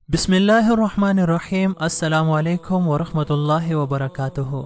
बिस्मिल्लाहिर्रहमानिर्रहीम। अस्सलाम-ओ-अलैकुम वरहमतुल्लाहि वबरकातुहू।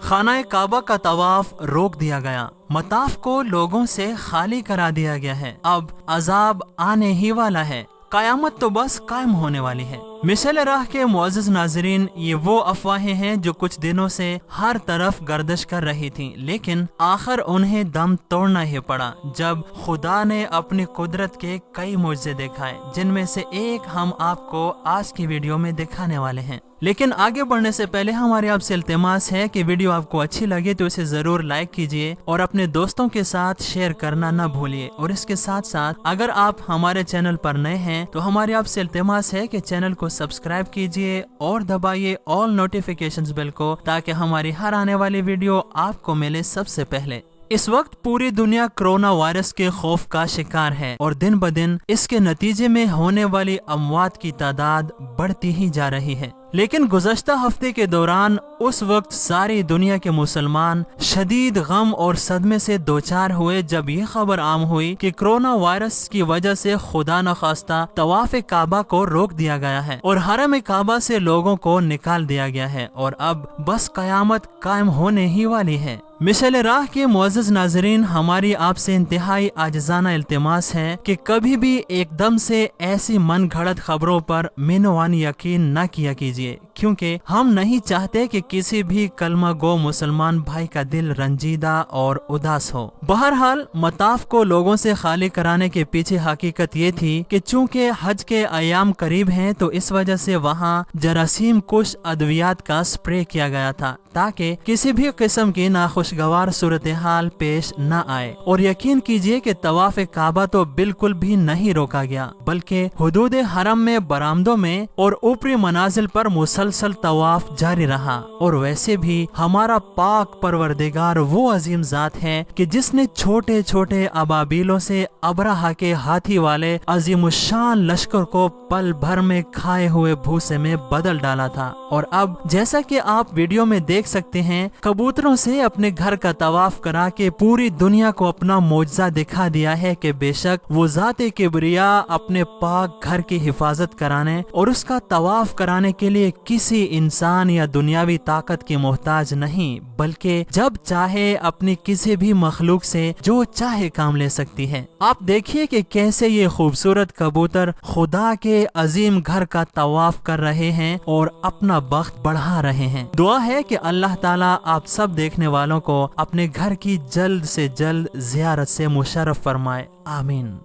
खाना काबा का तवाफ रोक दिया गया, मताफ को लोगों से खाली करा दिया गया है। अब अजाब आने ही वाला है, कयामत तो बस कायम होने वाली है। मिशले राह के मुअज़्ज़ज़ नाज़रीन, ये वो अफवाहें हैं जो कुछ दिनों से हर तरफ गर्दिश कर रही थीं, लेकिन आखिर उन्हें दम तोड़ना ही पड़ा जब खुदा ने अपनी कुदरत के कई मुझे दिखाए, जिनमें से एक हम आपको आज की वीडियो में दिखाने वाले हैं। लेकिन आगे बढ़ने से पहले हमारे आपसे इल्तिमास है कि वीडियो आपको अच्छी लगे तो इसे जरूर लाइक कीजिए और अपने दोस्तों के साथ शेयर करना न भूलिए। और इसके साथ साथ अगर आप हमारे चैनल पर नए हैं तो हमारे आपसे इल्तिमास है कि चैनल को सब्सक्राइब कीजिए और दबाइए ऑल नोटिफिकेशंस बेल को, ताकि हमारी हर आने वाली वीडियो आपको मिले सबसे पहले। इस वक्त पूरी दुनिया कोरोना वायरस के खौफ का शिकार है और दिन ब दिन इसके नतीजे में होने वाली अमवात की तादाद बढ़ती ही जा रही है। लेकिन गुज़श्ता हफ्ते के दौरान उस वक्त सारी दुनिया के मुसलमान शदीद गम और सदमे से दोचार हुए जब ये खबर आम हुई कि कोरोना वायरस की वजह से खुदा न खास्ता तवाफ काबा को रोक दिया गया है और हरम काबा से लोगों को निकाल दिया गया है और अब बस कयामत कायम होने ही वाली है। मिशले राह के मुअज़्ज़ज़ नाज़रीन, हमारी आपसे इंतहाई आजिज़ाना इल्तिमास है कि कभी भी एकदम से ऐसी मन घड़त खबरों पर मिनवान यकीन न किया कीजिए, क्योंकि हम नहीं चाहते कि किसी भी कलमा गो मुसलमान भाई का दिल रंजीदा और उदास हो। बहरहाल मताफ को लोगों से खाली कराने के पीछे हकीकत ये थी कि चूंकि हज के अयाम करीब हैं तो इस वजह से वहाँ जरासीम कुछ अद्वियात का स्प्रे किया गया था ताकि किसी भी किस्म की नाखुशगवार सूरत हाल पेश न आए। और यकीन कीजिए कि तवाफ काबा तो बिल्कुल भी नहीं रोका गया, बल्कि हुदूद हरम में बरामदों में और ऊपरी मनाजिल पर मुसलसल तवाफ जारी रहा। और वैसे भी हमारा पाक परवरदिगार वो अजीम जात है कि जिसने छोटे छोटे अबाबीलों से अबरहा के हाथी वाले अजीमुशान लश्कर को पल भर में खाए हुए भूसे में बदल डाला था। और अब जैसा कि आप वीडियो में देख सकते हैं, कबूतरों से अपने घर का तवाफ करा के पूरी दुनिया को अपना मोजा दिखा दिया है कि बेशक वो ज़ाते किबरिया अपने पाक घर की हिफाजत कराने और उसका तवाफ कराने के लिए किसी इंसान या दुनियावी ताकत की मोहताज नहीं, बल्कि जब चाहे अपनी किसी भी मखलूक से जो चाहे काम ले सकती है। आप देखिए कि कैसे ये खूबसूरत कबूतर खुदा के अजीम घर का तवाफ कर रहे हैं और अपना बख्त बढ़ा रहे हैं। दुआ है कि अल्लाह ताला आप सब देखने वालों को अपने घर की जल्द से जल्द ज़ियारत से मुशर्रफ फरमाए। आमीन।